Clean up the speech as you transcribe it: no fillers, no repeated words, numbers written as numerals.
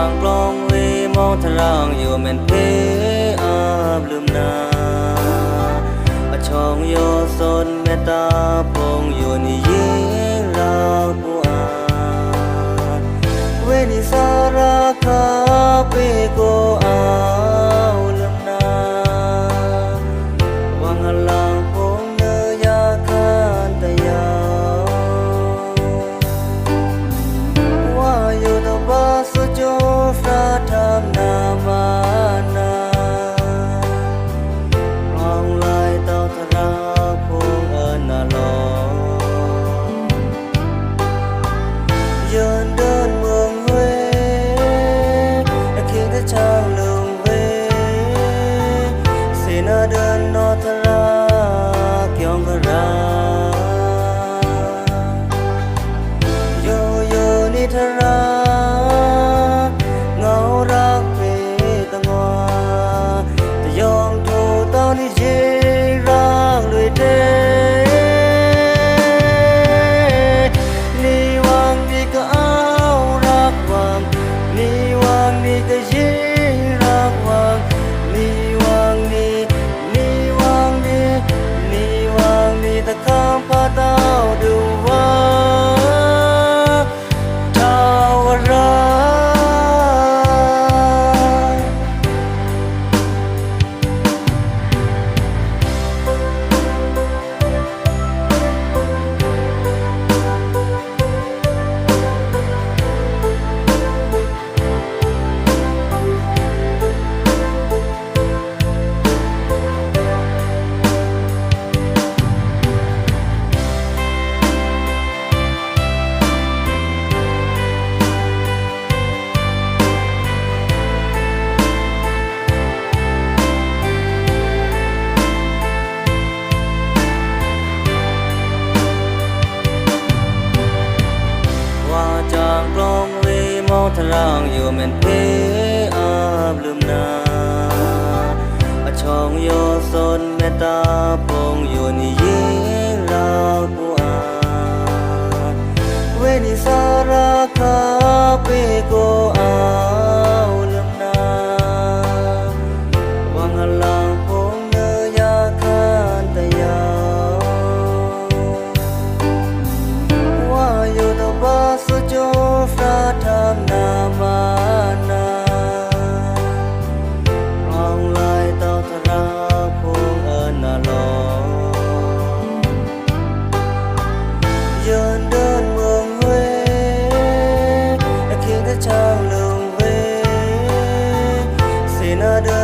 างกลองเวมองทรางอยู่เหม็นเพอาบลืมนาช่องโยสนเมตตาพงอยู่นี่ยิ่งรักบัวเวนิสาราคาเปโกอาลืมนาวังหลังพงเนยาคันตะยาว่าอยู่ตบาสุโจฟราธรรมนามานาช่างลงเวเสนาเดินนอทราเกี่ยงกระราโยโยนิทราเงารักเพตงวาแต่ยองถูตอนนี้เจรักเลยเดนี่วังนี่ก็เอารักวังนี่วังนี่ก็เย่ตะคำพาดาวดูว่าทาวราจากกลองเวมองทรางอยู่เหม็นเพอาบลืมนาช่องโยสนเมตตาพงอยู่นี่ยิ่งรักบัวเวนิสาราคาเปโกอาลืมนาวังหลังพงเนยาคันตะยาว่าอยู่ตบาสุโจฟราธรรมนามานาร้องลายเต่าทราพงเอิญนาลอยืนเดินเมืองเวเคียงกับช่างลงเวเสนาเดิน